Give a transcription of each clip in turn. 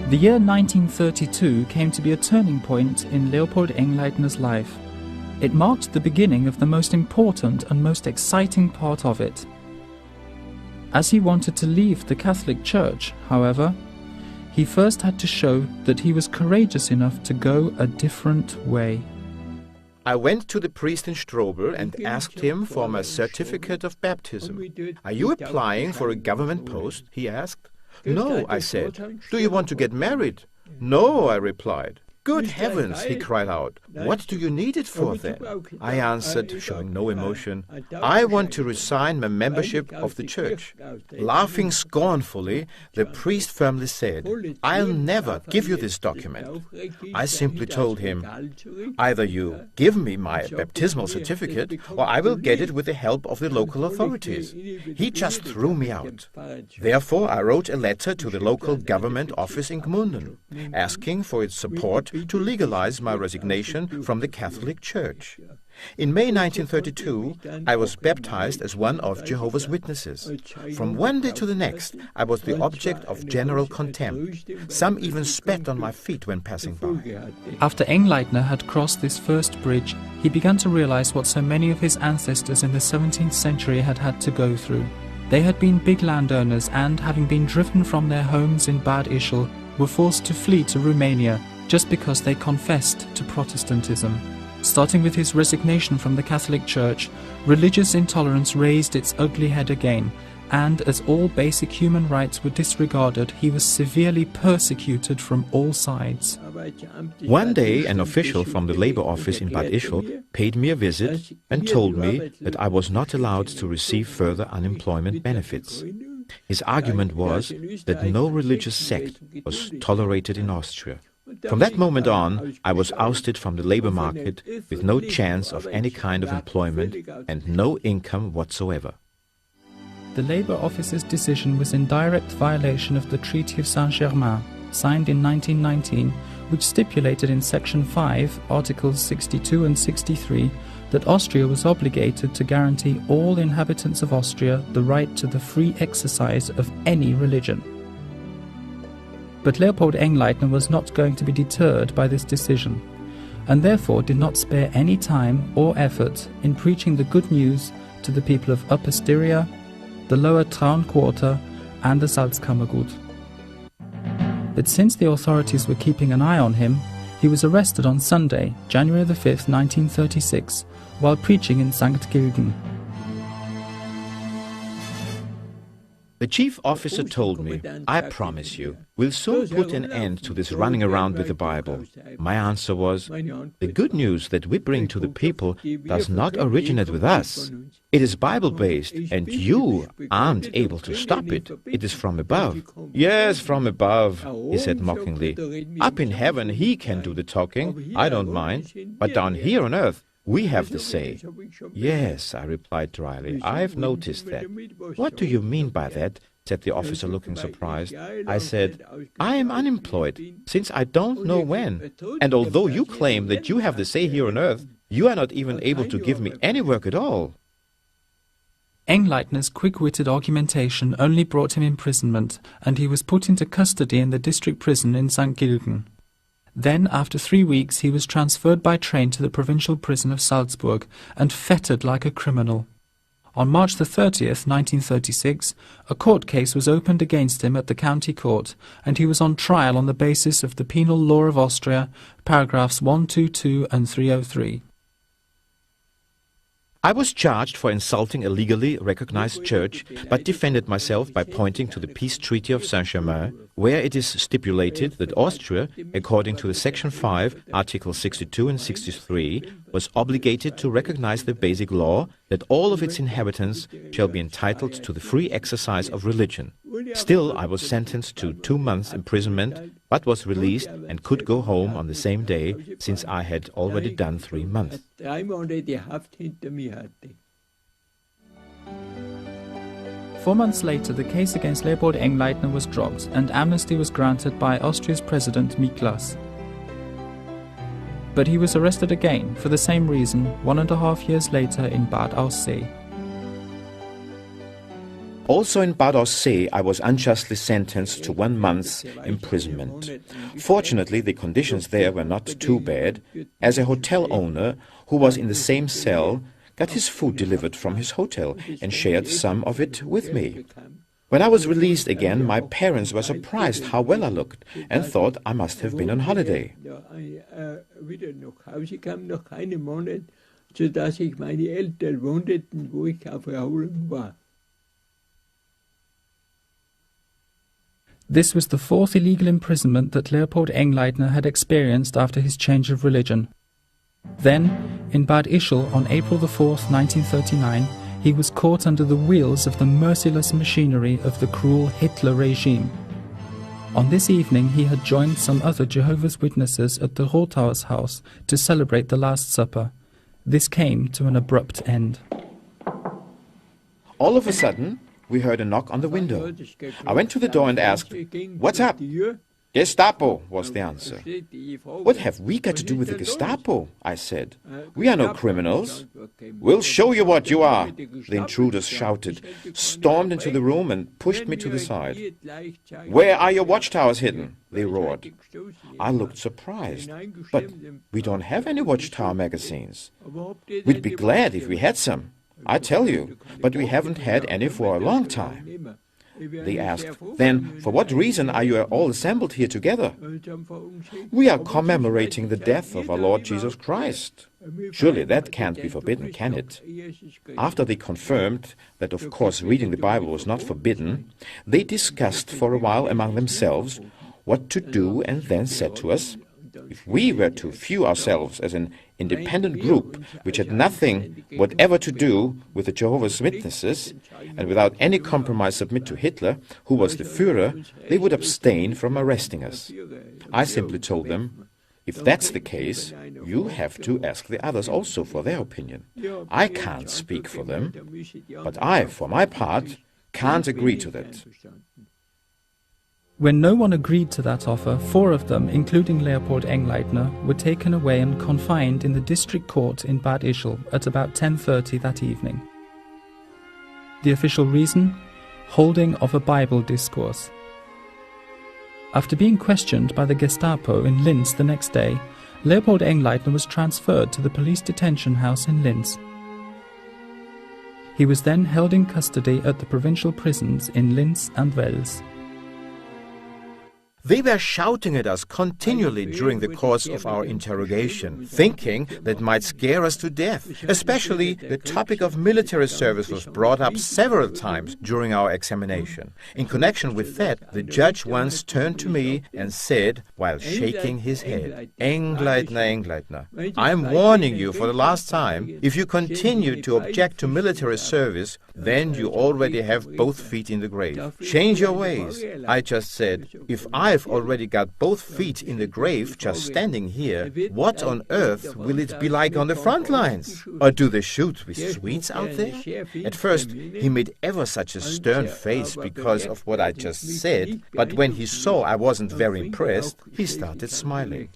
The year 1932 came to be a turning point in Leopold Engleitner's life. It marked the beginning of the most important and most exciting part of it. As he wanted to leave the Catholic Church, however, he first had to show that he was courageous enough to go a different way. I went to the priest in Strobel and asked him for my certificate of baptism. "Are you applying for a government post?" he asked. "No," I said. "Do you want to get married?" "No," I replied. "Good heavens," he cried out. "What do you need it for then?" I answered, showing no emotion, "I want to resign my membership of the church." Laughing scornfully, the priest firmly said, "I'll never give you this document." I simply told him, "Either you give me my baptismal certificate, or I will get it with the help of the local authorities." He just threw me out. Therefore, I wrote a letter to the local government office in Gmunden, asking for its support to legalize my resignation from the Catholic Church. In May 1932, I was baptized as one of Jehovah's Witnesses. From one day to the next, I was the object of general contempt. Some even spat on my feet when passing by. After Engleitner had crossed this first bridge, he began to realize what so many of his ancestors in the 17th century had had to go through. They had been big landowners and, having been driven from their homes in Bad Ischl, were forced to flee to Romania just because they confessed to Protestantism. Starting with his resignation from the Catholic Church, religious intolerance raised its ugly head again, and as all basic human rights were disregarded, he was severely persecuted from all sides. One day, an official from the labor office in Bad Ischl paid me a visit and told me that I was not allowed to receive further unemployment benefits. His argument was that no religious sect was tolerated in Austria. From that moment on, I was ousted from the labor market with no chance of any kind of employment and no income whatsoever. The Labour Office's decision was in direct violation of the Treaty of Saint-Germain, signed in 1919, which stipulated in Section 5, Articles 62 and 63, that Austria was obligated to guarantee all inhabitants of Austria the right to the free exercise of any religion. But Leopold Engleitner was not going to be deterred by this decision, and therefore did not spare any time or effort in preaching the good news to the people of Upper Styria, the Lower Traun Quarter, and the Salzkammergut. But since the authorities were keeping an eye on him, he was arrested on Sunday, January the 5th, 1936, while preaching in St. Gilgen. The chief officer told me, "I promise you, we'll soon put an end to this running around with the Bible." My answer was, "The good news that we bring to the people does not originate with us. It is Bible-based, and you aren't able to stop it. It is from above." "Yes, from above," he said mockingly. "Up in heaven he can do the talking, I don't mind, but down here on earth, we have the say." "Yes," I replied dryly, "I've noticed that." "What do you mean by that?" said the officer, looking surprised. I said, "I am unemployed, since I don't know when. And although you claim that you have the say here on earth, you are not even able to give me any work at all." Engleitner's quick-witted argumentation only brought him imprisonment, and he was put into custody in the district prison in St. Gilgen. Then, after 3 weeks, he was transferred by train to the provincial prison of Salzburg and fettered like a criminal. On March the 30th, 1936, a court case was opened against him at the county court, and he was on trial on the basis of the Penal Law of Austria, paragraphs 122 and 303. I was charged for insulting a legally recognized church, but defended myself by pointing to the Peace Treaty of Saint-Germain, where it is stipulated that Austria, according to the Section 5, Articles 62 and 63, was obligated to recognize the basic law that all of its inhabitants shall be entitled to the free exercise of religion. Still, I was sentenced to 2 months' imprisonment, but was released and could go home on the same day, since I had already done 3 months. 4 months later, the case against Leopold Engleitner was dropped, and amnesty was granted by Austria's President Miklas. But he was arrested again, for the same reason, 1.5 years later in Bad Aussee. Also in Bad Aussee, I was unjustly sentenced to 1 month's imprisonment. Fortunately, the conditions there were not too bad, as a hotel owner who was in the same cell got his food delivered from his hotel and shared some of it with me. When I was released again, my parents were surprised how well I looked and thought I must have been on holiday. This was the fourth illegal imprisonment that Leopold Engleitner had experienced after his change of religion. Then, in Bad Ischl on April the 4th, 1939, he was caught under the wheels of the merciless machinery of the cruel Hitler regime. On this evening he had joined some other Jehovah's Witnesses at the Rothaus house to celebrate the Last Supper. This came to an abrupt end. All of a sudden, we heard a knock on the window. I went to the door and asked, "What's up?" "Gestapo," was the answer. "What have we got to do with the Gestapo?" I said. "We are no criminals." "We'll show you what you are," the intruders shouted, stormed into the room and pushed me to the side. "Where are your watchtowers hidden?" they roared. I looked surprised. "But we don't have any watchtower magazines. We'd be glad if we had some, I tell you, but we haven't had any for a long time." They asked, "Then for what reason are you all assembled here together?" "We are commemorating the death of our Lord Jesus Christ." Surely that can't be forbidden, can it? After they confirmed that of course reading the Bible was not forbidden, they discussed for a while among themselves what to do and then said to us, if we were to view ourselves as an independent group which had nothing whatever to do with the Jehovah's Witnesses and without any compromise submit to Hitler, who was the Führer, they would abstain from arresting us. I simply told them, if that's the case, you have to ask the others also for their opinion. I can't speak for them, but I, for my part, can't agree to that. When no one agreed to that offer, 4 of them, including Leopold Engleitner, were taken away and confined in the district court in Bad Ischl at about 10:30 that evening. The official reason? Holding of a Bible discourse. After being questioned by the Gestapo in Linz the next day, Leopold Engleitner was transferred to the police detention house in Linz. He was then held in custody at the provincial prisons in Linz and Wels. They were shouting at us continually during the course of our interrogation, thinking that might scare us to death. Especially the topic of military service was brought up several times during our examination. In connection with that, the judge once turned to me and said, while shaking his head, "Engleitner, Engleitner, I'm warning you for the last time, if you continue to object to military service, then you already have both feet in the grave. Change your ways." I just said, if I've already got both feet in the grave just standing here, what on earth will it be like on the front lines? Or do they shoot with sweets out there? At first, he made ever such a stern face because of what I just said, but when he saw I wasn't very impressed, he started smiling.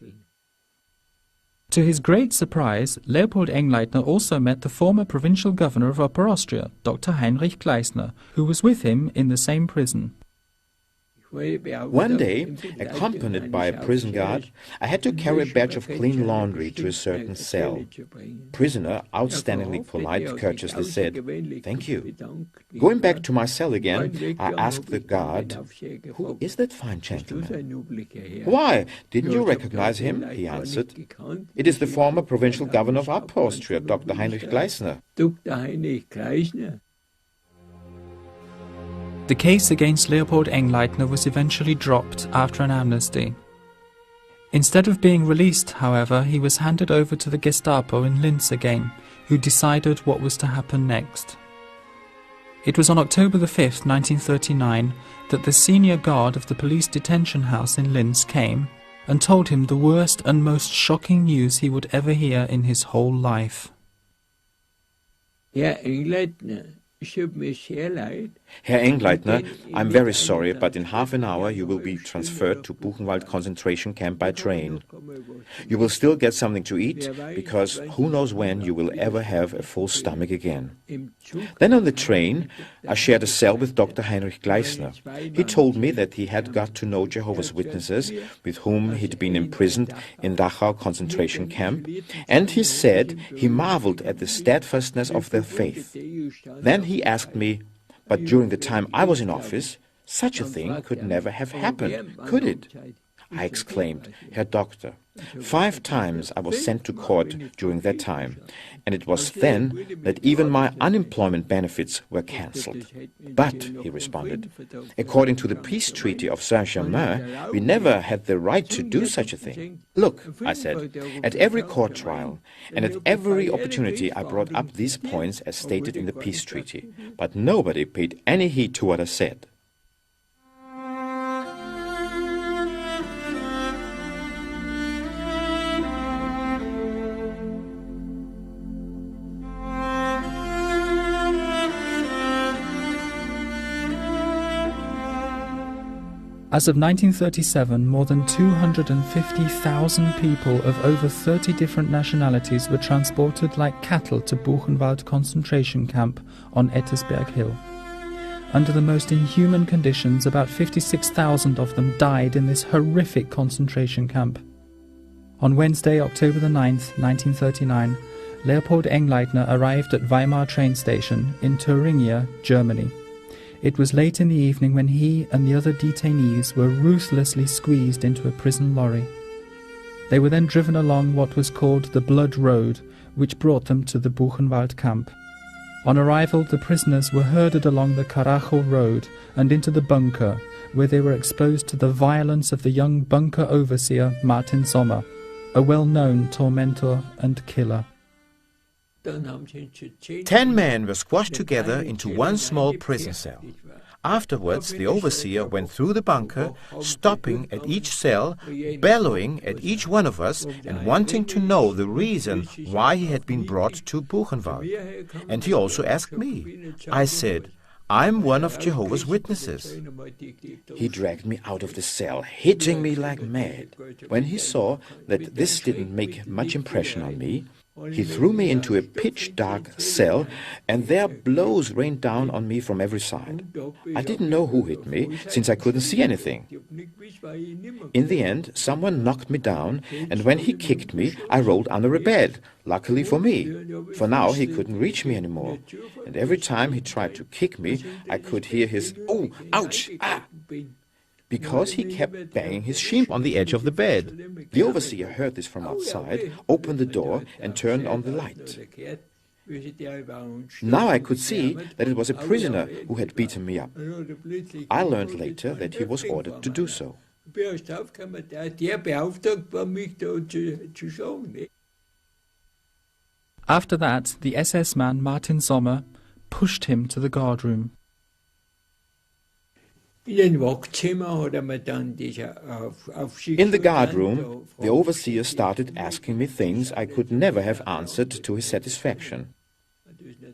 To his great surprise, Leopold Engleitner also met the former provincial governor of Upper Austria, Dr. Heinrich Gleisner, who was with him in the same prison. One day, accompanied by a prison guard, I had to carry a batch of clean laundry to a certain cell. Prisoner, outstandingly polite, courteously said, "Thank you." Going back to my cell again, I asked the guard, "Who is that fine gentleman?" "Why, didn't you recognize him?" he answered. "It is the former provincial governor of Upper Austria, Dr. Heinrich Gleisner." The case against Leopold Engleitner was eventually dropped after an amnesty. Instead of being released, however, he was handed over to the Gestapo in Linz again, who decided what was to happen next. It was on October the 5th, 1939, that the senior guard of the police detention house in Linz came and told him the worst and most shocking news he would ever hear in his whole life. Herr Engleitner, I'm very sorry, but in half an hour you will be transferred to Buchenwald concentration camp by train. You will still get something to eat, because who knows when you will ever have a full stomach again. Then on the train, I shared a cell with Dr. Heinrich Gleisner. He told me that he had got to know Jehovah's Witnesses, with whom he'd been imprisoned in Dachau concentration camp, and he said he marveled at the steadfastness of their faith. Then he asked me, but during the time I was in office, such a thing could never have happened, could it? I exclaimed, Herr Doctor, 5 times I was sent to court during that time, and it was then that even my unemployment benefits were cancelled. But, he responded, according to the peace treaty of Saint-Germain, we never had the right to do such a thing. Look, I said, at every court trial and at every opportunity I brought up these points as stated in the peace treaty, but nobody paid any heed to what I said. As of 1937, more than 250,000 people of over 30 different nationalities were transported like cattle to Buchenwald concentration camp on Ettersberg Hill. Under the most inhuman conditions, about 56,000 of them died in this horrific concentration camp. On Wednesday, October the 9th, 1939, Leopold Engleitner arrived at Weimar train station in Thuringia, Germany. It was late in the evening when he and the other detainees were ruthlessly squeezed into a prison lorry. They were then driven along what was called the Blood Road, which brought them to the Buchenwald camp. On arrival, the prisoners were herded along the Karachow Road and into the bunker, where they were exposed to the violence of the young bunker overseer Martin Sommer, a well-known tormentor and killer. 10 men were squashed together into one small prison cell. Afterwards, the overseer went through the bunker, stopping at each cell, bellowing at each one of us and wanting to know the reason why he had been brought to Buchenwald. And he also asked me. I said, I'm one of Jehovah's Witnesses. He dragged me out of the cell, hitting me like mad. When he saw that this didn't make much impression on me, he threw me into a pitch-dark cell, and there blows rained down on me from every side. I didn't know who hit me, since I couldn't see anything. In the end, someone knocked me down, and when he kicked me, I rolled under a bed, luckily for me. For now, he couldn't reach me anymore, and every time he tried to kick me, I could hear his, "Oh, ouch, ah!" because he kept banging his shin on the edge of the bed. The overseer heard this from outside, opened the door and turned on the light. Now I could see that it was a prisoner who had beaten me up. I learned later that he was ordered to do so. After that, the SS man Martin Sommer pushed him to the guardroom. In the guardroom, the overseer started asking me things I could never have answered to his satisfaction.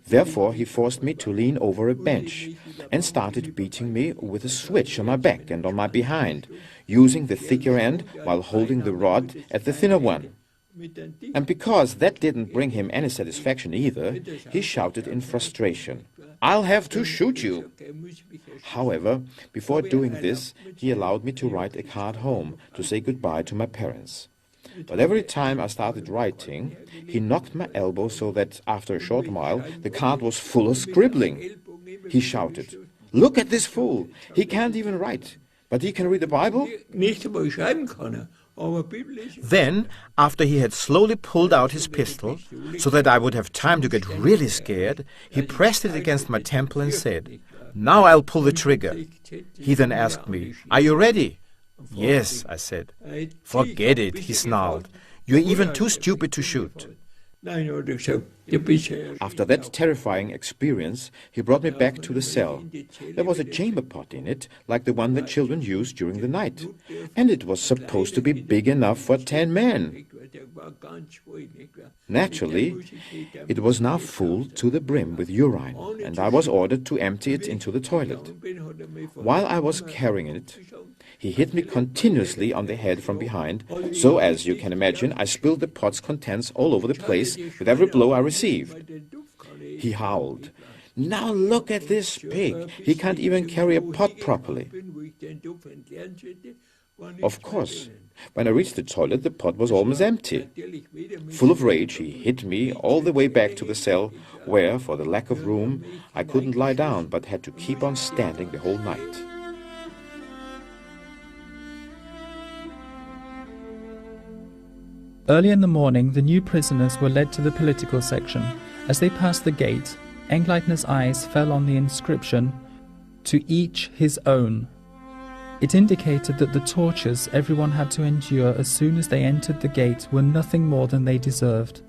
Therefore, he forced me to lean over a bench and started beating me with a switch on my back and on my behind, using the thicker end while holding the rod at the thinner one. And because that didn't bring him any satisfaction either, he shouted in frustration, "I'll have to shoot you." However, before doing this, he allowed me to write a card home to say goodbye to my parents. But every time I started writing, he knocked my elbow so that after a short while the card was full of scribbling. He shouted, "Look at this fool! He can't even write, but he can read the Bible?" Then, after he had slowly pulled out his pistol, so that I would have time to get really scared, he pressed it against my temple and said, "Now I'll pull the trigger." He then asked me, "Are you ready?" "Yes," I said. "Forget it," he snarled. "You're even too stupid to shoot." After that terrifying experience, he brought me back to the cell. There was a chamber pot in it, like the one the children use during the night, and it was supposed to be big enough for 10 men. Naturally, it was now full to the brim with urine, and I was ordered to empty it into the toilet. While I was carrying it, he hit me continuously on the head from behind, so as you can imagine, I spilled the pot's contents all over the place with every blow I received. He howled, "Now look at this pig! He can't even carry a pot properly." Of course, when I reached the toilet, the pot was almost empty. Full of rage, he hit me all the way back to the cell, where, for the lack of room, I couldn't lie down but had to keep on standing the whole night. Early in the morning, the new prisoners were led to the political section. As they passed the gate, Engleitner's eyes fell on the inscription, "To each his own." It indicated that the tortures everyone had to endure as soon as they entered the gate were nothing more than they deserved.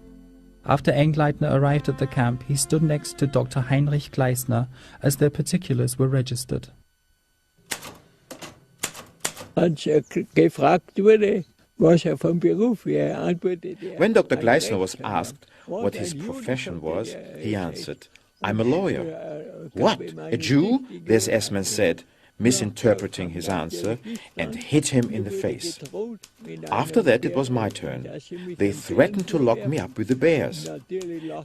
After Engleitner arrived at the camp, he stood next to Dr. Heinrich Gleisner as their particulars were registered. When Dr. Gleisner was asked what his profession was, he answered, "I'm a lawyer." "What, a Jew?" this S-man said, misinterpreting his answer, and hit him in the face. After that, it was my turn. They threatened to lock me up with the bears.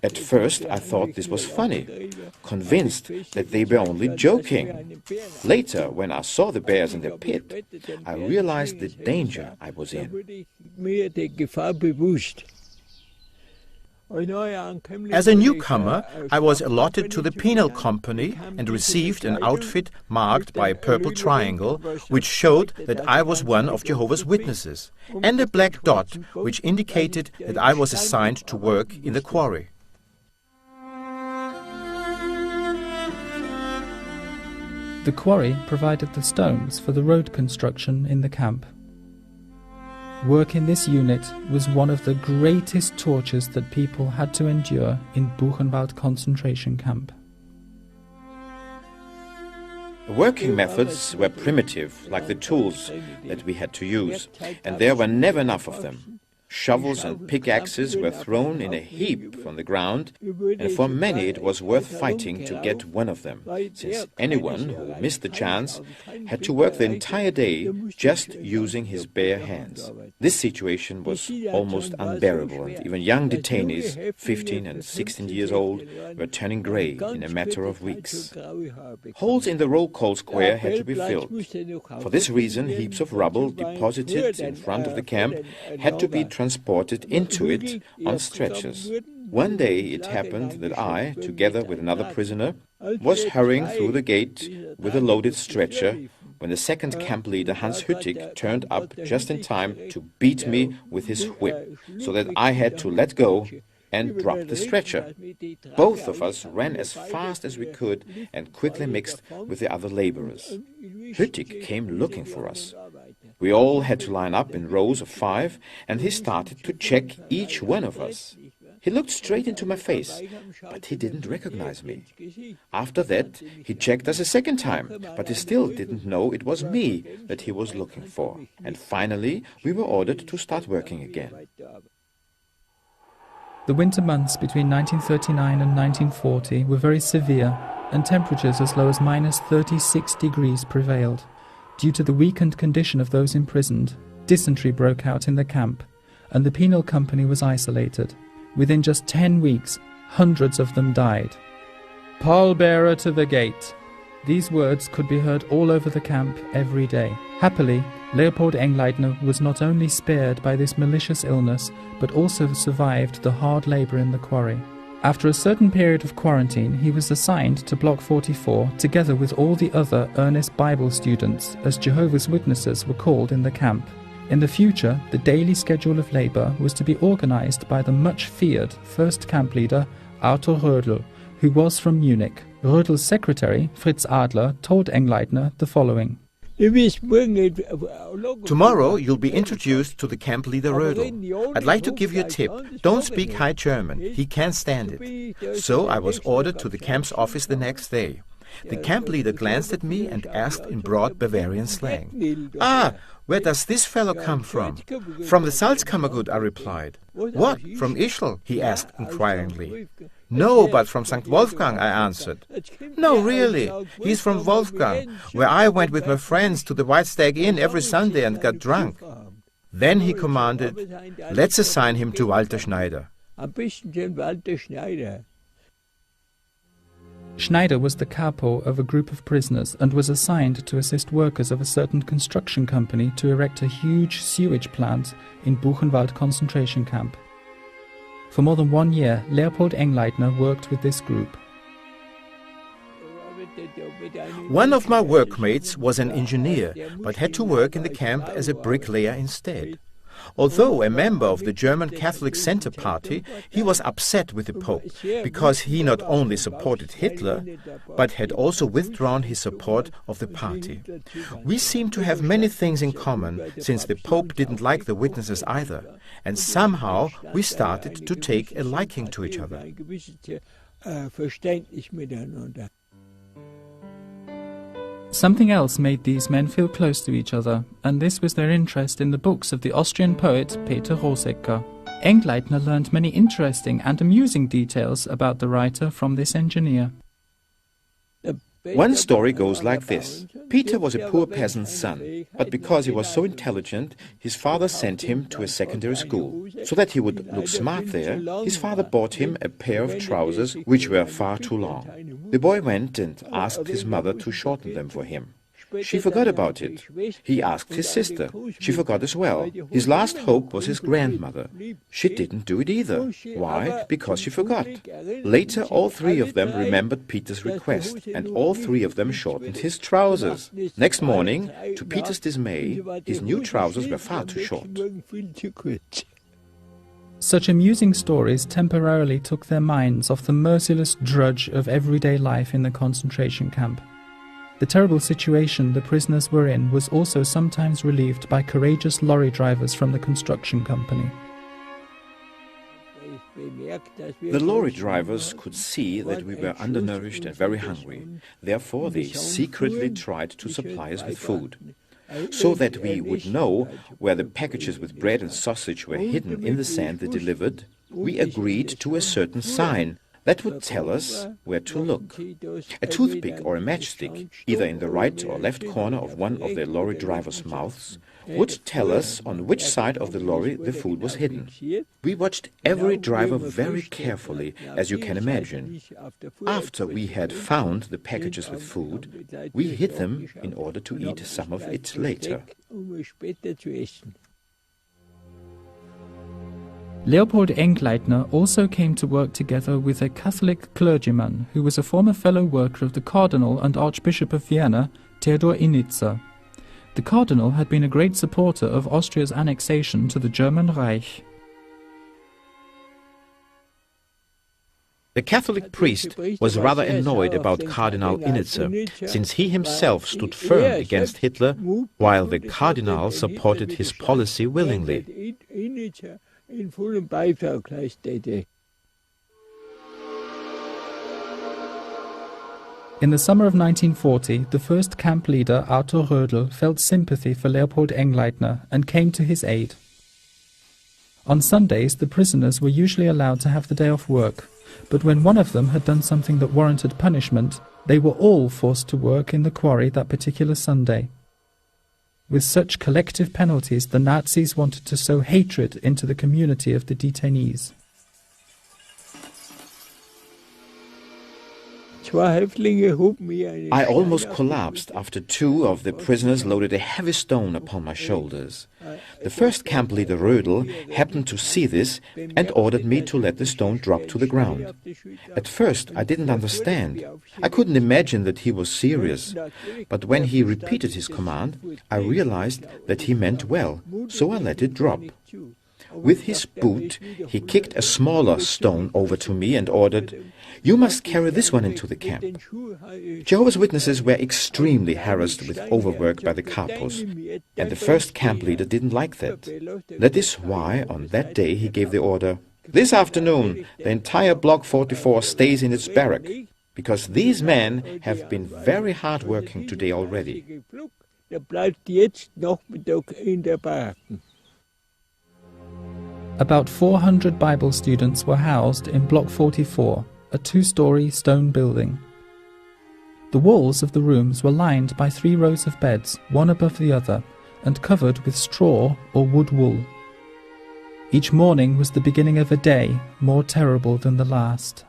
At first, I thought this was funny, convinced that they were only joking. Later, when I saw the bears in their pit, I realized the danger I was in. As a newcomer, I was allotted to the penal company and received an outfit marked by a purple triangle, which showed that I was one of Jehovah's Witnesses, and a black dot, which indicated that I was assigned to work in the quarry. The quarry provided the stones for the road construction in the camp. Work in this unit was one of the greatest tortures that people had to endure in Buchenwald concentration camp. The working methods were primitive, like the tools that we had to use, and there were never enough of them. Shovels and pickaxes were thrown in a heap from the ground, and for many it was worth fighting to get one of them, since anyone who missed the chance had to work the entire day just using his bare hands. This situation was almost unbearable, and even young detainees, 15 and 16 years old, were turning grey in a matter of weeks. Holes in the roll call square had to be filled. For this reason, heaps of rubble deposited in front of the camp had to be transported into it on stretchers. One day it happened that I, together with another prisoner, was hurrying through the gate with a loaded stretcher when the second camp leader, Hans Hüttig, turned up just in time to beat me with his whip, so that I had to let go and drop the stretcher. Both of us ran as fast as we could and quickly mixed with the other laborers. Hüttig came looking for us. We all had to line up in rows of 5, and he started to check each one of us. He looked straight into my face, but he didn't recognize me. After that, he checked us a second time, but he still didn't know it was me that he was looking for. And finally, we were ordered to start working again. The winter months between 1939 and 1940 were very severe, and temperatures as low as -36 degrees prevailed. Due to the weakened condition of those imprisoned, dysentery broke out in the camp, and the penal company was isolated. Within just 10 weeks, hundreds of them died. "Pallbearer to the gate." These words could be heard all over the camp every day. Happily, Leopold Engleitner was not only spared by this malicious illness, but also survived the hard labour in the quarry. After a certain period of quarantine, he was assigned to Block 44, together with all the other earnest Bible students, as Jehovah's Witnesses were called in the camp. In the future, the daily schedule of labour was to be organised by the much-feared first camp leader, Arthur Rödel, who was from Munich. Rödel's secretary, Fritz Adler, told Engleitner the following. Tomorrow you'll be introduced to the camp leader Rödel. I'd like to give you a tip. Don't speak high German. He can't stand it. So I was ordered to the camp's office the next day. The camp leader glanced at me and asked in broad Bavarian slang, "Ah, where does this fellow come from?" "From the Salzkammergut," I replied. "What, from Ischl?" he asked inquiringly. "No, but from St. Wolfgang," I answered. "No, really. He's from Wolfgang, where I went with my friends to the White Stag Inn every Sunday and got drunk." Then he commanded, "Let's assign him to Walter Schneider." Schneider was the capo of a group of prisoners and was assigned to assist workers of a certain construction company to erect a huge sewage plant in Buchenwald concentration camp. For more than 1 year, Leopold Engleitner worked with this group. One of my workmates was an engineer, but had to work in the camp as a bricklayer instead. Although a member of the German Catholic Center Party, he was upset with the Pope because he not only supported Hitler, but had also withdrawn his support of the party. We seem to have many things in common, since the Pope didn't like the witnesses either, and somehow we started to take a liking to each other. Something else made these men feel close to each other, and this was their interest in the books of the Austrian poet Peter Rosegger. Engleitner learned many interesting and amusing details about the writer from this engineer. One story goes like this. Peter was a poor peasant's son, but because he was so intelligent, his father sent him to a secondary school. So that he would look smart there, his father bought him a pair of trousers which were far too long. The boy went and asked his mother to shorten them for him. She forgot about it. He asked his sister. She forgot as well. His last hope was his grandmother. She didn't do it either. Why? Because she forgot. Later, all three of them remembered Peter's request, and all three of them shortened his trousers. Next morning, to Peter's dismay, his new trousers were far too short. Such amusing stories temporarily took their minds off the merciless drudge of everyday life in the concentration camp. The terrible situation the prisoners were in was also sometimes relieved by courageous lorry drivers from the construction company. The lorry drivers could see that we were undernourished and very hungry. Therefore, they secretly tried to supply us with food. So that we would know where the packages with bread and sausage were hidden in the sand they delivered, we agreed to a certain sign that would tell us where to look. A toothpick or a matchstick, either in the right or left corner of one of the lorry drivers' mouths, would tell us on which side of the lorry the food was hidden. We watched every driver very carefully, as you can imagine. After we had found the packages with food, we hid them in order to eat some of it later. Leopold Engleitner also came to work together with a Catholic clergyman who was a former fellow worker of the Cardinal and Archbishop of Vienna, Theodor Innitzer. The Cardinal had been a great supporter of Austria's annexation to the German Reich. The Catholic priest was rather annoyed about Cardinal Innitzer, since he himself stood firm against Hitler, while the Cardinal supported his policy willingly. In the summer of 1940, the first camp leader, Arthur Rödel, felt sympathy for Leopold Engleitner and came to his aid. On Sundays, the prisoners were usually allowed to have the day off work, but when one of them had done something that warranted punishment, they were all forced to work in the quarry that particular Sunday. With such collective penalties, the Nazis wanted to sow hatred into the community of the detainees. I almost collapsed after two of the prisoners loaded a heavy stone upon my shoulders. The first camp leader, Rödel, happened to see this and ordered me to let the stone drop to the ground. At first, I didn't understand. I couldn't imagine that he was serious. But when he repeated his command, I realized that he meant well, so I let it drop. With his boot, he kicked a smaller stone over to me and ordered, "You must carry this one into the camp." Jehovah's Witnesses were extremely harassed with overwork by the capos, and the first camp leader didn't like that. That is why, on that day, he gave the order, "This afternoon, the entire Block 44 stays in its barrack, because these men have been very hard working today already." About 400 Bible students were housed in Block 44, a two-story stone building. The walls of the rooms were lined by 3 rows of beds, one above the other, and covered with straw or wood wool. Each morning was the beginning of a day more terrible than the last.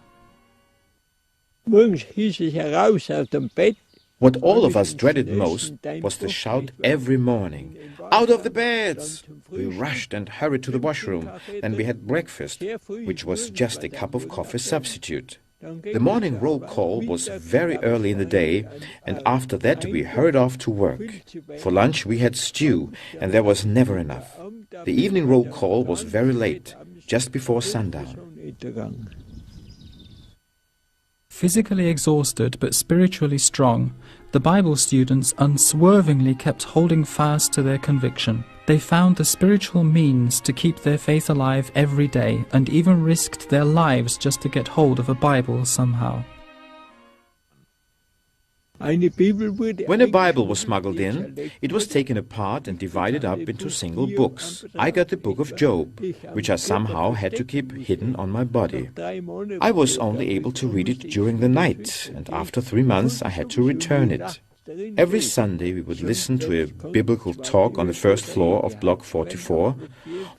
What all of us dreaded most was the shout every morning, "Out of the beds!" We rushed and hurried to the washroom. Then we had breakfast, which was just a cup of coffee substitute. The morning roll call was very early in the day, and after that we hurried off to work. For lunch we had stew, and there was never enough. The evening roll call was very late, just before sundown. Physically exhausted but spiritually strong, the Bible students unswervingly kept holding fast to their conviction. They found the spiritual means to keep their faith alive every day, and even risked their lives just to get hold of a Bible somehow. When a Bible was smuggled in, it was taken apart and divided up into single books. I got the book of Job, which I somehow had to keep hidden on my body. I was only able to read it during the night, and after 3 months I had to return it. Every Sunday we would listen to a biblical talk on the first floor of Block 44,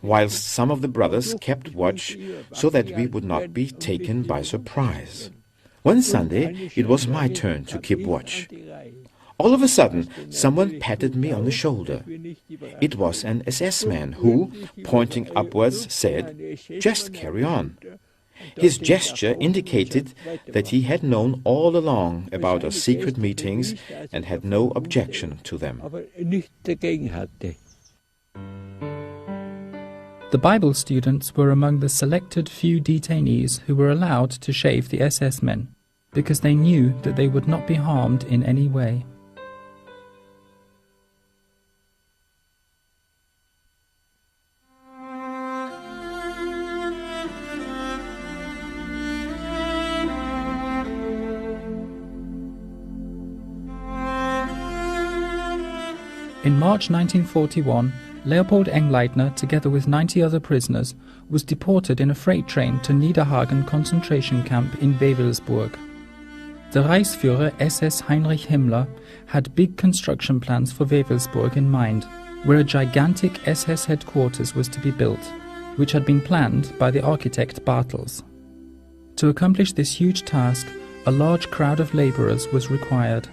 whilst some of the brothers kept watch so that we would not be taken by surprise. One Sunday it was my turn to keep watch. All of a sudden someone patted me on the shoulder. It was an SS man who, pointing upwards, said, "Just carry on." His gesture indicated that he had known all along about our secret meetings and had no objection to them. The Bible students were among the selected few detainees who were allowed to shave the SS men, because they knew that they would not be harmed in any way. In March 1941, Leopold Engleitner, together with 90 other prisoners, was deported in a freight train to Niederhagen concentration camp in Wewelsburg. The Reichsführer SS Heinrich Himmler had big construction plans for Wewelsburg in mind, where a gigantic SS headquarters was to be built, which had been planned by the architect Bartels. To accomplish this huge task, a large crowd of labourers was required.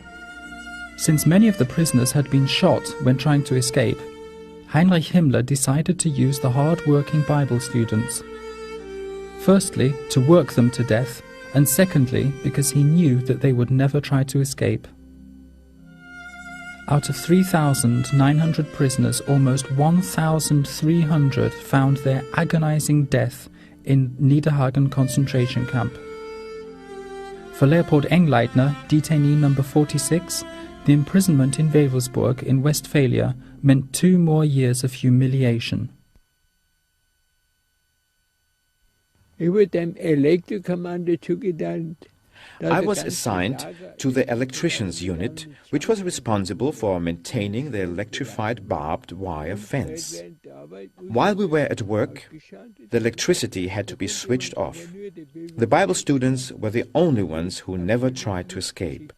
Since many of the prisoners had been shot when trying to escape, Heinrich Himmler decided to use the hard-working Bible students. Firstly, to work them to death, and secondly, because he knew that they would never try to escape. Out of 3,900 prisoners, almost 1,300 found their agonizing death in Niederhagen concentration camp. For Leopold Engleitner, detainee number 46, the imprisonment in Wewelsburg in Westphalia meant 2 more years of humiliation. I was assigned to the electricians unit, which was responsible for maintaining the electrified barbed wire fence. While we were at work, the electricity had to be switched off. The Bible students were the only ones who never tried to escape.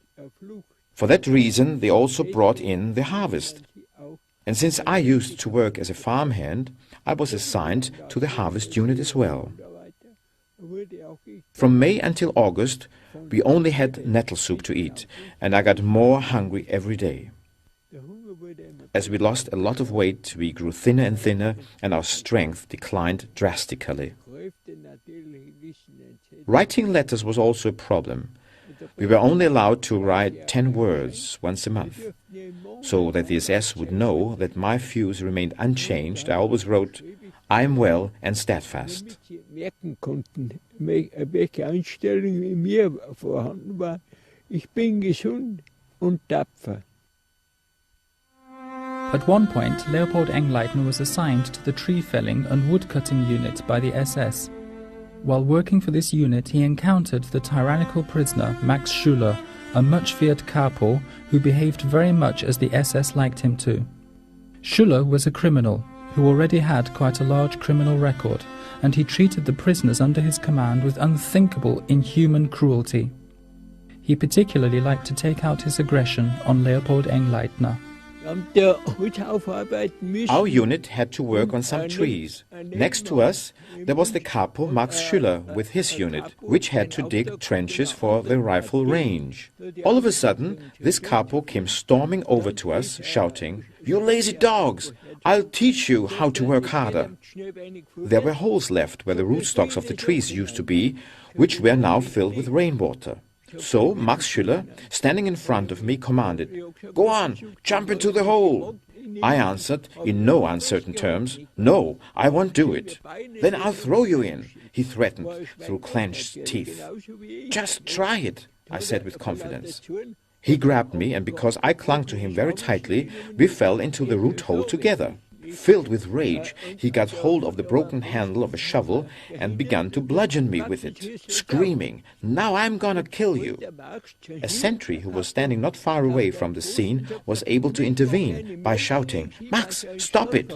For that reason, they also brought in the harvest. And since I used to work as a farmhand, I was assigned to the harvest unit as well. From May until August, we only had nettle soup to eat, and I got more hungry every day. As we lost a lot of weight, we grew thinner and thinner, and our strength declined drastically. Writing letters was also a problem. We were only allowed to write 10 words once a month. So that the SS would know that my views remained unchanged, I always wrote, I am well and steadfast. merken konnten, welche Einstellung in mir vorhanden war. Ich bin gesund und tapfer. At one point, Leopold Engleitner was assigned to the tree felling and woodcutting unit by the SS. While working for this unit, he encountered the tyrannical prisoner Max Schüller, a much-feared capo who behaved very much as the SS liked him to. Schüller was a criminal who already had quite a large criminal record, and he treated the prisoners under his command with unthinkable, inhuman cruelty. He particularly liked to take out his aggression on Leopold Engleitner. Our unit had to work on some trees. Next to us, there was the capo Max Schüller with his unit, which had to dig trenches for the rifle range. All of a sudden, this capo came storming over to us, shouting, "You lazy dogs! I'll teach you how to work harder." There were holes left where the rootstocks of the trees used to be, which were now filled with rainwater. So Max Schüller, standing in front of me, commanded, "Go on, jump into the hole." I answered in no uncertain terms, "No, I won't do it." "Then I'll throw you in," he threatened through clenched teeth. "Just try it," I said with confidence. He grabbed me, and because I clung to him very tightly, we fell into the root hole together. Filled with rage, he got hold of the broken handle of a shovel and began to bludgeon me with it, screaming, "Now I'm gonna kill you." A sentry who was standing not far away from the scene was able to intervene by shouting, "Max, stop it!"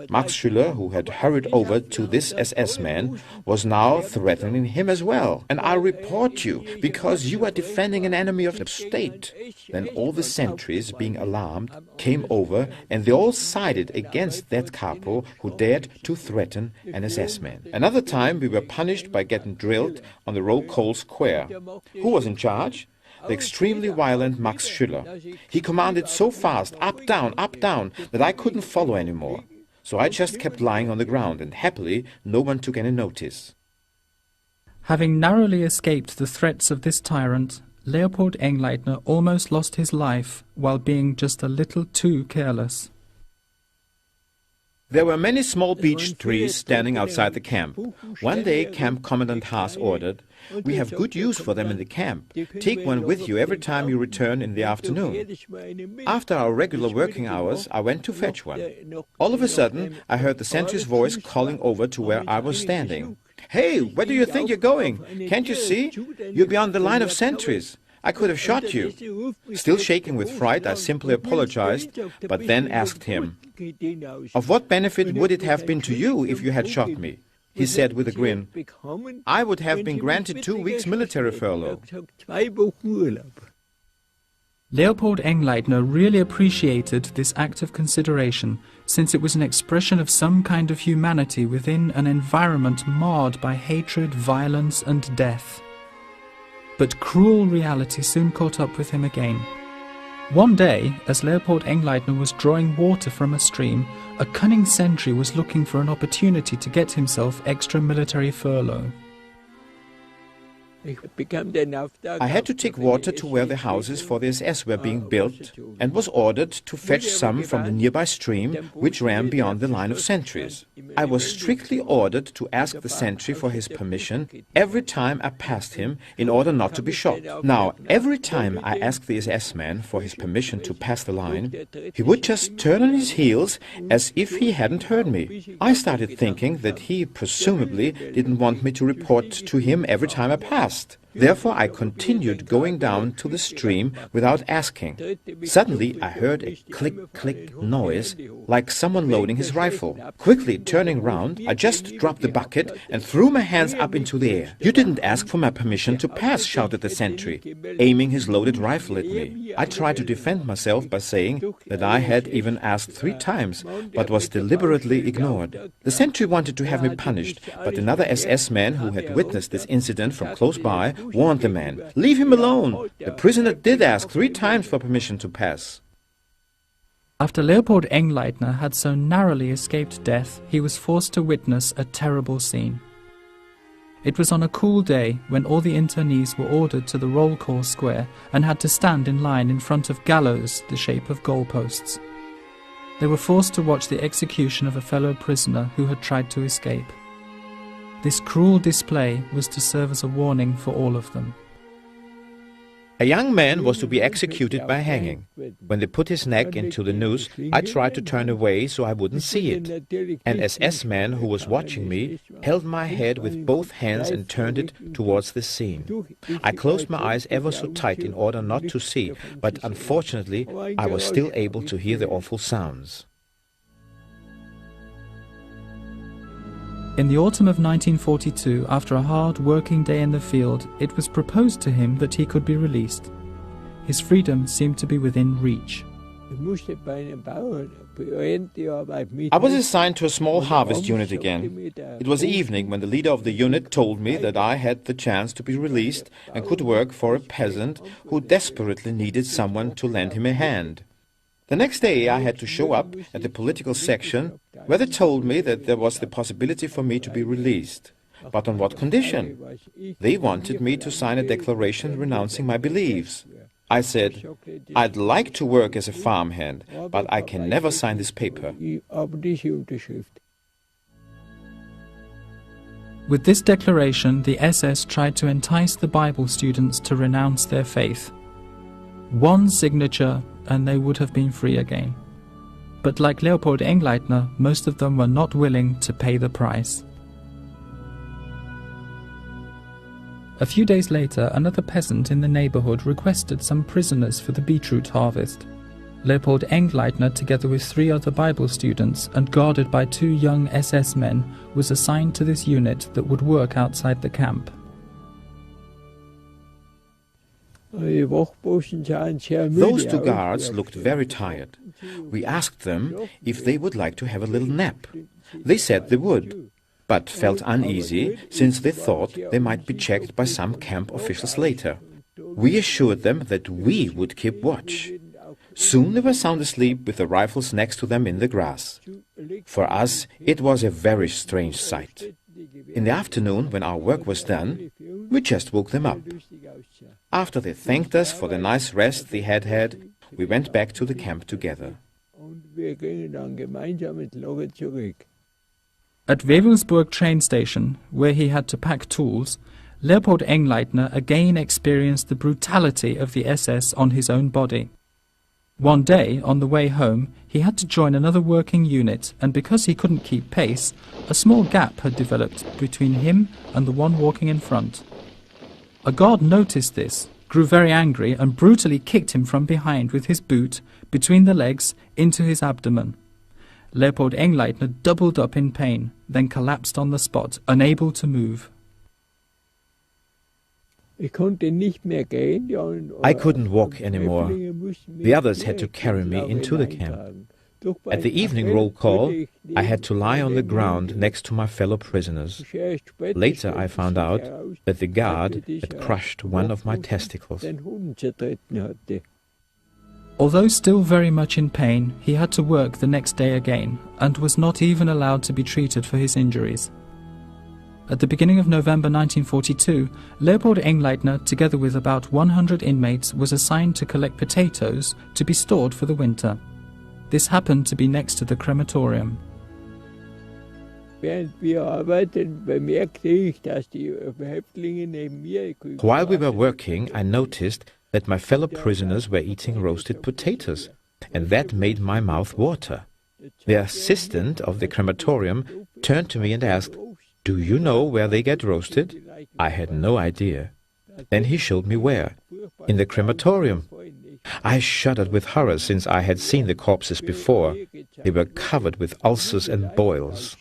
Max Schüller, who had hurried over to this SS man, was now threatening him as well. "And I'll report you, because you are defending an enemy of the state." Then all the sentries, being alarmed, came over, and they all sided against that capo who dared to threaten an SS man. Another time we were punished by getting drilled on the roll call square. Who was in charge? The extremely violent Max Schüller. He commanded so fast, up, down, that I couldn't follow anymore. So I just kept lying on the ground, and happily no one took any notice. Having narrowly escaped the threats of this tyrant, Leopold Engleitner almost lost his life while being just a little too careless. There were many small beech trees standing outside the camp. One day Camp Commandant Haas ordered, "We have good use for them in the camp. Take one with you every time you return in the afternoon." After our regular working hours, I went to fetch one. All of a sudden, I heard the sentry's voice calling over to where I was standing. "Hey, where do you think you're going? Can't you see? You're beyond the line of sentries. I could have shot you." Still shaking with fright, I simply apologized, but then asked him, "Of what benefit would it have been to you if you had shot me?" He said with a grin, "I would have been granted 2 weeks military furlough." Leopold Engleitner really appreciated this act of consideration, since it was an expression of some kind of humanity within an environment marred by hatred, violence, and death. But cruel reality soon caught up with him again. One day, as Leopold Engleitner was drawing water from a stream, a cunning sentry was looking for an opportunity to get himself extra military furlough. I had to take water to where the houses for the SS were being built and was ordered to fetch some from the nearby stream which ran beyond the line of sentries. I was strictly ordered to ask the sentry for his permission every time I passed him in order not to be shot. Now, every time I asked the SS man for his permission to pass the line, he would just turn on his heels as if he hadn't heard me. I started thinking that he presumably didn't want me to report to him every time I passed. Therefore, I continued going down to the stream without asking. Suddenly, I heard a click-click noise, like someone loading his rifle. Quickly turning round, I just dropped the bucket and threw my hands up into the air. "You didn't ask for my permission to pass," shouted the sentry, aiming his loaded rifle at me. I tried to defend myself by saying that I had even asked 3 times, but was deliberately ignored. The sentry wanted to have me punished, but another SS man who had witnessed this incident from close by warned the man, "Leave him alone. The prisoner did ask 3 times for permission to pass." After Leopold Engleitner had so narrowly escaped death, he was forced to witness a terrible scene. It was on a cool day when all the internees were ordered to the roll call square and had to stand in line in front of gallows the shape of goalposts. They were forced to watch the execution of a fellow prisoner who had tried to escape. This cruel display was to serve as a warning for all of them. A young man was to be executed by hanging. When they put his neck into the noose, I tried to turn away so I wouldn't see it. An SS man who was watching me held my head with both hands and turned it towards the scene. I closed my eyes ever so tight in order not to see, but unfortunately I was still able to hear the awful sounds. In the autumn of 1942, after a hard working day in the field, it was proposed to him that he could be released. His freedom seemed to be within reach. I was assigned to a small harvest unit again. It was evening when the leader of the unit told me that I had the chance to be released and could work for a peasant who desperately needed someone to lend him a hand. The next day I had to show up at the political section where they told me that there was the possibility for me to be released. But on what condition? They wanted me to sign a declaration renouncing my beliefs. I said, I'd like to work as a farmhand, but I can never sign this paper. With this declaration, the SS tried to entice the Bible students to renounce their faith. One signature and they would have been free again. But like Leopold Engleitner, most of them were not willing to pay the price. A few days later, another peasant in the neighborhood requested some prisoners for the beetroot harvest. Leopold Engleitner, together with 3 other Bible students and guarded by 2 young SS men, was assigned to this unit that would work outside the camp. Those 2 guards looked very tired. We asked them if they would like to have a little nap. They said they would, but felt uneasy since they thought they might be checked by some camp officials later. We assured them that we would keep watch. Soon they were sound asleep with the rifles next to them in the grass. For us, it was a very strange sight. In the afternoon, when our work was done, we just woke them up. After they thanked us for the nice rest they had had, we went back to the camp together. At Wewelsburg train station, where he had to pack tools, Leopold Engleitner again experienced the brutality of the SS on his own body. One day, on the way home, he had to join another working unit, and because he couldn't keep pace, a small gap had developed between him and the one walking in front. A guard noticed this, grew very angry, and brutally kicked him from behind with his boot, between the legs, into his abdomen. Leopold Engleitner doubled up in pain, then collapsed on the spot, unable to move. I couldn't walk anymore. The others had to carry me into the camp. At the evening roll call, I had to lie on the ground next to my fellow prisoners. Later I found out that the guard had crushed one of my testicles. Although still very much in pain, he had to work the next day again, and was not even allowed to be treated for his injuries. At the beginning of November 1942, Leopold Engleitner, together with about 100 inmates, was assigned to collect potatoes to be stored for the winter. This happened to be next to the crematorium. While we were working, I noticed that my fellow prisoners were eating roasted potatoes, and that made my mouth water. The assistant of the crematorium turned to me and asked, "Do you know where they get roasted?" I had no idea. Then he showed me where. In the crematorium. I shuddered with horror since I had seen the corpses before. They were covered with ulcers and boils.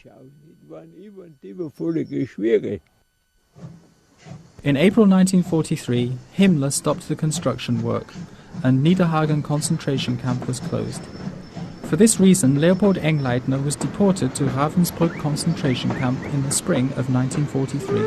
In April 1943, Himmler stopped the construction work, and Niederhagen concentration camp was closed. For this reason, Leopold Engleitner was deported to Ravensbrück concentration camp in the spring of 1943.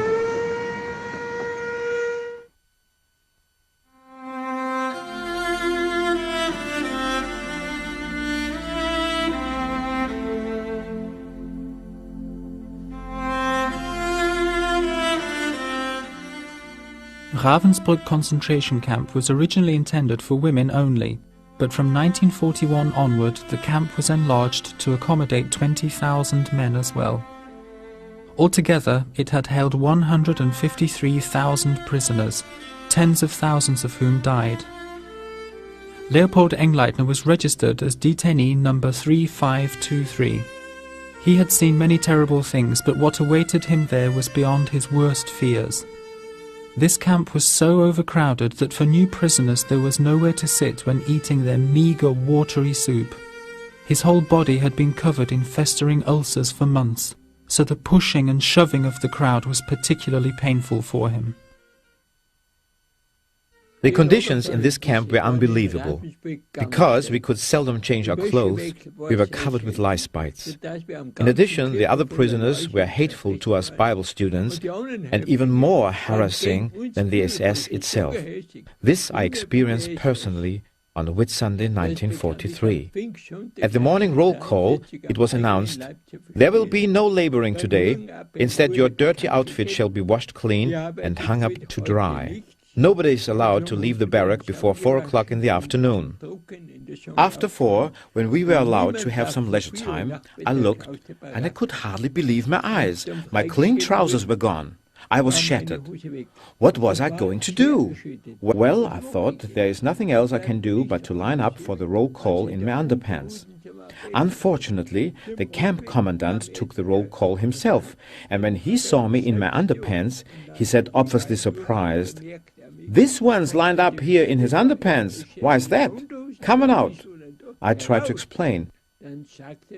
Ravensbrück concentration camp was originally intended for women only. but from 1941 onward the camp was enlarged to accommodate 20,000 men as well. Altogether, it had held 153,000 prisoners, tens of thousands of whom died. Leopold Engleitner was registered as detainee number 3523. He had seen many terrible things, but what awaited him there was beyond his worst fears. This camp was so overcrowded that for new prisoners there was nowhere to sit when eating their meagre, watery soup. His whole body had been covered in festering ulcers for months, so the pushing and shoving of the crowd was particularly painful for him. The conditions in this camp were unbelievable. Because we could seldom change our clothes, we were covered with lice bites. In addition, the other prisoners were hateful to us Bible students and even more harassing than the SS itself. This I experienced personally on Whitsunday 1943. At the morning roll call, it was announced, "There will be no laboring today. Instead, your dirty outfit shall be washed clean and hung up to dry. Nobody is allowed to leave the barrack before 4 o'clock in the afternoon." After 4, when we were allowed to have some leisure time, I looked and I could hardly believe my eyes. My clean trousers were gone. I was shattered. What was I going to do? Well, I thought, there is nothing else I can do but to line up for the roll call in my underpants. Unfortunately, the camp commandant took the roll call himself, and when he saw me in my underpants, he said, obviously surprised, "This one's lined up here in his underpants. Why is that? Come on out." I tried to explain.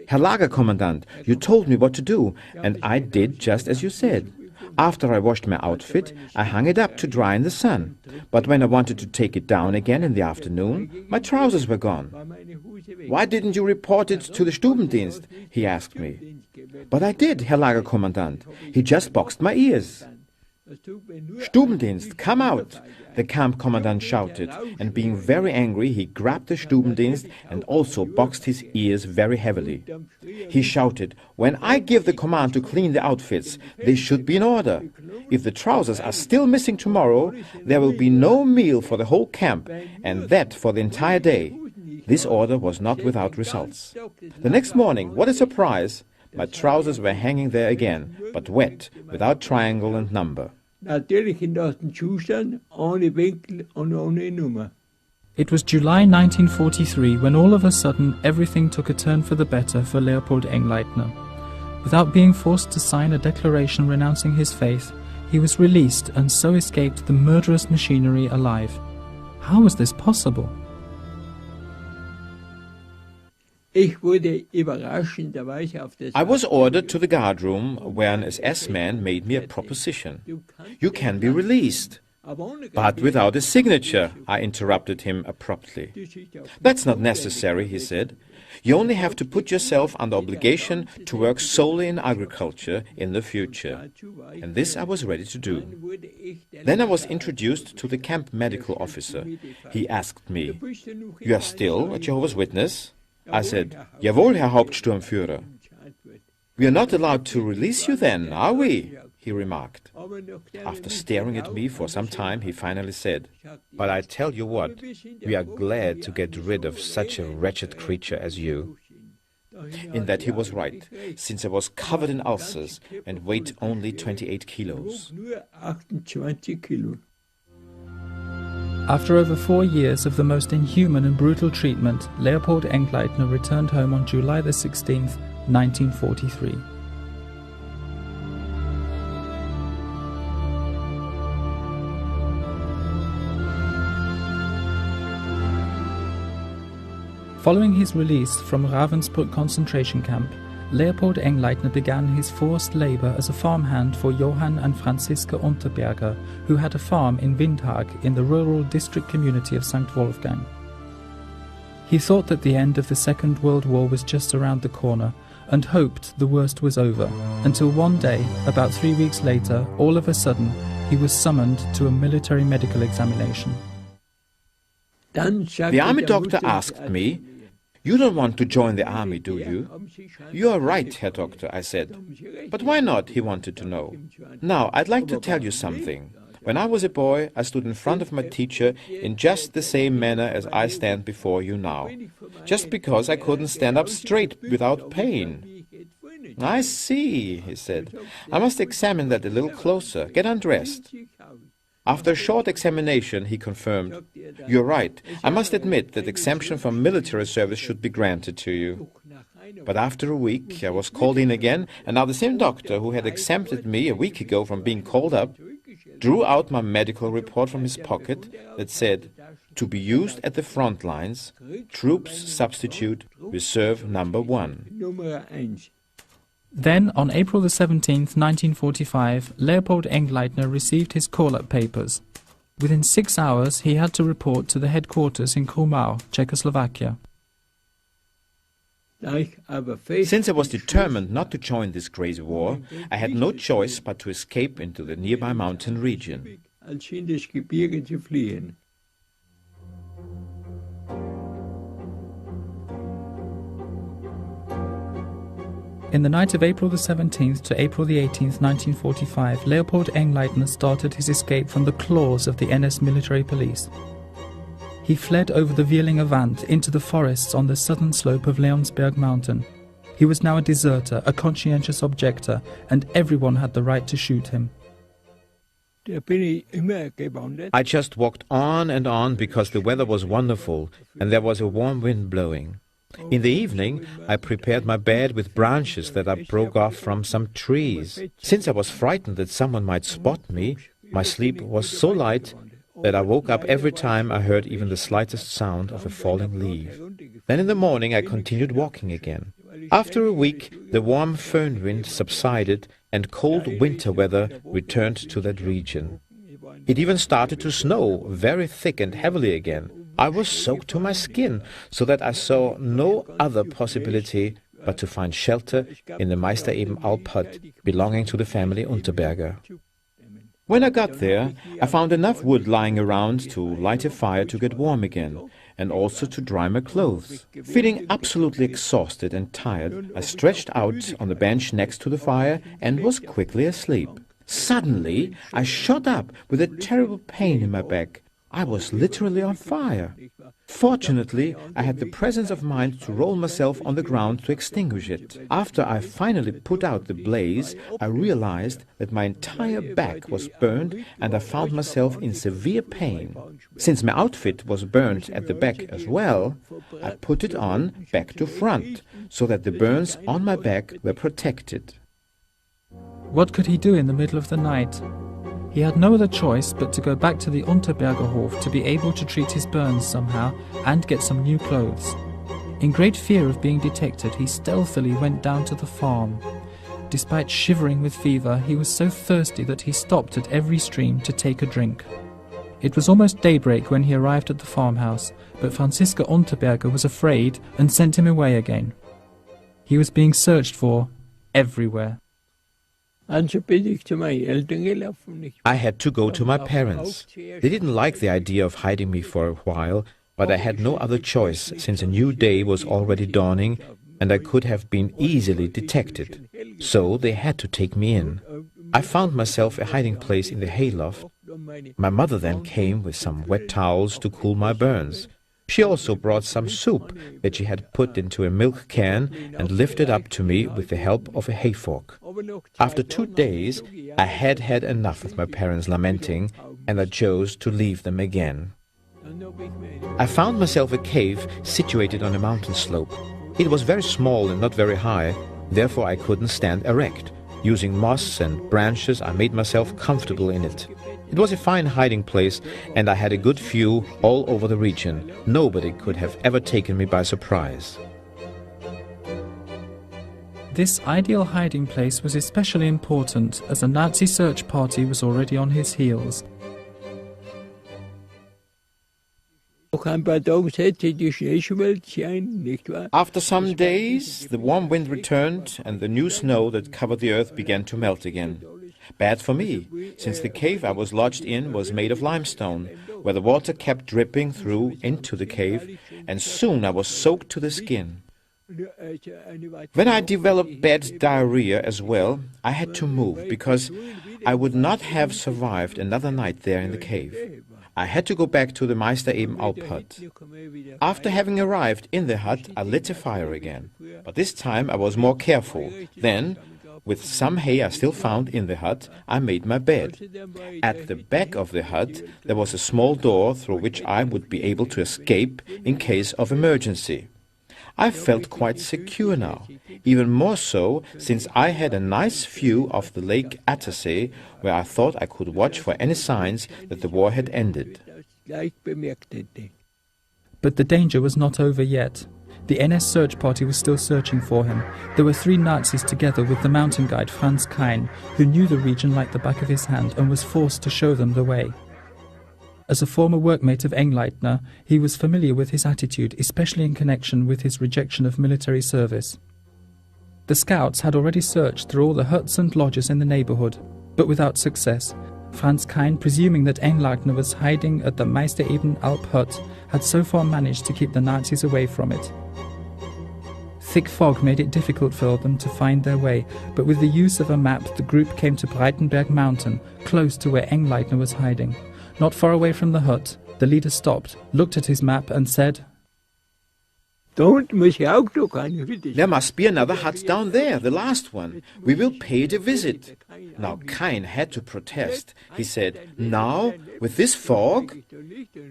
"Herr Lagerkommandant, you told me what to do, and I did just as you said. After I washed my outfit, I hung it up to dry in the sun. But when I wanted to take it down again in the afternoon, my trousers were gone." "Why didn't you report it to the Stubendienst?" he asked me. "But I did, Herr Lagerkommandant. He just boxed my ears." "Stubendienst, come out!" the camp commandant shouted, and being very angry, he grabbed the Stubendienst and also boxed his ears very heavily. He shouted, "When I give the command to clean the outfits, they should be in order. If the trousers are still missing tomorrow, there will be no meal for the whole camp, and that for the entire day." This order was not without results. The next morning, what a surprise! My trousers were hanging there again, but wet, without triangle and number. It was July 1943 when all of a sudden everything took a turn for the better for Leopold Engleitner. Without being forced to sign a declaration renouncing his faith, he was released and so escaped the murderous machinery alive. How was this possible? I was ordered to the guardroom where an SS man made me a proposition. "You can be released." "But without a signature," I interrupted him abruptly. "That's not necessary," he said. "You only have to put yourself under obligation to work solely in agriculture in the future." And this I was ready to do. Then I was introduced to the camp medical officer. He asked me, "You are still a Jehovah's Witness?" I said, "Jawohl, Herr Hauptsturmführer." "We are not allowed to release you then, are we?" he remarked. After staring at me for some time, he finally said, "But I tell you what, we are glad to get rid of such a wretched creature as you." In that he was right, since I was covered in ulcers and weighed only 28 kilos. After over 4 years of the most inhuman and brutal treatment, Leopold Engleitner returned home on July the 16th, 1943. Following his release from Ravensbrück concentration camp, Leopold Engleitner began his forced labor as a farmhand for Johann and Franziska Unterberger, who had a farm in Windhag in the rural district community of St. Wolfgang. He thought that the end of the Second World War was just around the corner and hoped the worst was over, until one day, about 3 weeks later, all of a sudden, he was summoned to a military medical examination. The army doctor asked me, "You don't want to join the army, do you?" "You are right, Herr Doctor," I said. "But why not?" he wanted to know. "Now, I'd like to tell you something. When I was a boy, I stood in front of my teacher in just the same manner as I stand before you now, just because I couldn't stand up straight without pain. I see, he said. I must examine that a little closer. Get undressed. After a short examination, he confirmed, "You're right. I must admit that exemption from military service should be granted to you." But after a week, I was called in again, and now the same doctor who had exempted me a week ago from being called up drew out my medical report from his pocket that said, "To be used at the front lines, troops substitute, reserve number 1. Then, on April the 17th, 1945, Leopold Engleitner received his call-up papers. Within 6 hours, he had to report to the headquarters in Krumau, Czechoslovakia. Since I was determined not to join this crazy war, I had no choice but to escape into the nearby mountain region. In the night of April the 17th to April the 18th, 1945, Leopold Engleitner started his escape from the claws of the NS military police. He fled over the Vierlinger Wand into the forests on the southern slope of Leonsberg mountain. He was now a deserter, a conscientious objector, and everyone had the right to shoot him. I just walked on and on because the weather was wonderful and there was a warm wind blowing. In the evening, I prepared my bed with branches that I broke off from some trees. Since I was frightened that someone might spot me, my sleep was so light that I woke up every time I heard even the slightest sound of a falling leaf. Then in the morning I continued walking again. After a week, the warm föhn wind subsided and cold winter weather returned to that region. It even started to snow very thick and heavily again. I was soaked to my skin, so that I saw no other possibility but to find shelter in the Meistereben Alp hut belonging to the family Unterberger. When I got there, I found enough wood lying around to light a fire to get warm again, and also to dry my clothes. Feeling absolutely exhausted and tired, I stretched out on the bench next to the fire and was quickly asleep. Suddenly, I shot up with a terrible pain in my back. I was literally on fire. Fortunately, I had the presence of mind to roll myself on the ground to extinguish it. After I finally put out the blaze, I realized that my entire back was burned and I found myself in severe pain. Since my outfit was burned at the back as well, I put it on back to front, so that the burns on my back were protected. What could he do in the middle of the night? He had no other choice but to go back to the Unterberger Hof to be able to treat his burns somehow and get some new clothes. In great fear of being detected, he stealthily went down to the farm. Despite shivering with fever, he was so thirsty that he stopped at every stream to take a drink. It was almost daybreak when he arrived at the farmhouse, but Franziska Unterberger was afraid and sent him away again. He was being searched for everywhere. I had to go to my parents. They didn't like the idea of hiding me for a while, but I had no other choice since a new day was already dawning and I could have been easily detected. So they had to take me in. I found myself a hiding place in the hayloft. My mother then came with some wet towels to cool my burns. She also brought some soup that she had put into a milk can and lifted up to me with the help of a hay fork. After 2 days, I had had enough of my parents lamenting, and I chose to leave them again. I found myself a cave situated on a mountain slope. It was very small and not very high, therefore I couldn't stand erect. Using moss and branches, I made myself comfortable in it. It was a fine hiding place, and I had a good view all over the region. Nobody could have ever taken me by surprise. This ideal hiding place was especially important as a Nazi search party was already on his heels. After some days, the warm wind returned and the new snow that covered the earth began to melt again. Bad for me, since the cave I was lodged in was made of limestone, where the water kept dripping through into the cave, and soon I was soaked to the skin. When I developed bad diarrhea as well, I had to move, because I would not have survived another night there in the cave. I had to go back to the Meister eben Alp hut. After having arrived in the hut, I lit a fire again. But this time I was more careful. Then, with some hay I still found in the hut, I made my bed. At the back of the hut there was a small door through which I would be able to escape in case of emergency. I felt quite secure now, even more so since I had a nice view of the Lake Attersee, where I thought I could watch for any signs that the war had ended. But the danger was not over yet. The NS search party was still searching for him. There were 3 Nazis together with the mountain guide Franz Kein, who knew the region like the back of his hand and was forced to show them the way. As a former workmate of Engleitner, he was familiar with his attitude, especially in connection with his rejection of military service. The scouts had already searched through all the huts and lodges in the neighborhood, but without success. Franz Kein, presuming that Engleitner was hiding at the Meister eben Alp hut, had so far managed to keep the Nazis away from it. Thick fog made it difficult for them to find their way, but with the use of a map the group came to Breitenberg Mountain, close to where Engleitner was hiding. Not far away from the hut, the leader stopped, looked at his map and said, There must be another hut down there, the last one. We will pay it a visit. Now Kein had to protest. He said, "Now, with this fog?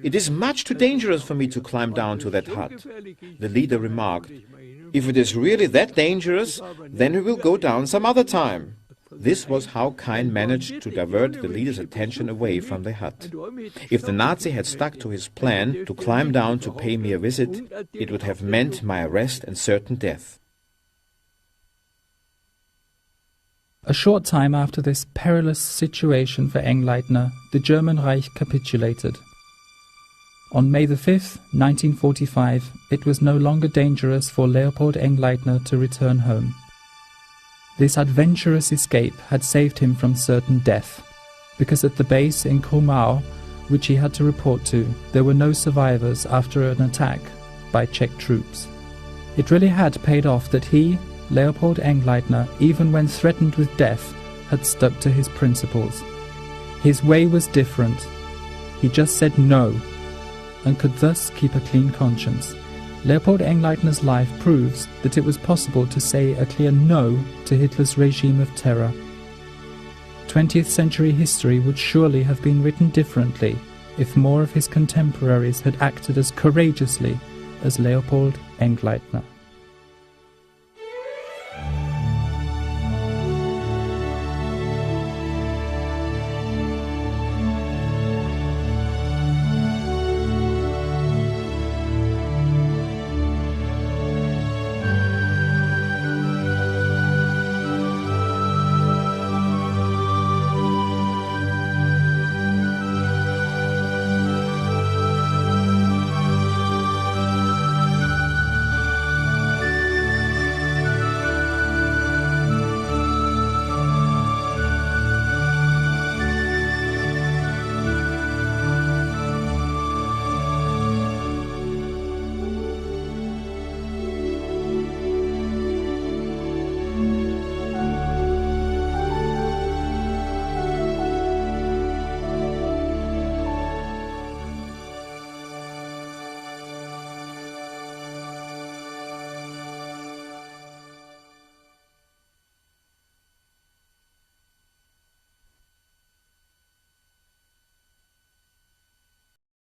It is much too dangerous for me to climb down to that hut." The leader remarked, "If it is really that dangerous, then we will go down some other time." This was how Kein managed to divert the leader's attention away from the hut. If the Nazi had stuck to his plan to climb down to pay me a visit, it would have meant my arrest and certain death. A short time after this perilous situation for Engleitner, the German Reich capitulated. On May the 5th, 1945, it was no longer dangerous for Leopold Engleitner to return home. This adventurous escape had saved him from certain death, because at the base in Krumau, which he had to report to, there were no survivors after an attack by Czech troops. It really had paid off that he, Leopold Engleitner, even when threatened with death, had stuck to his principles. His way was different. He just said no, and could thus keep a clean conscience. Leopold Engleitner's life proves that it was possible to say a clear no to Hitler's regime of terror. 20th century history would surely have been written differently if more of his contemporaries had acted as courageously as Leopold Engleitner.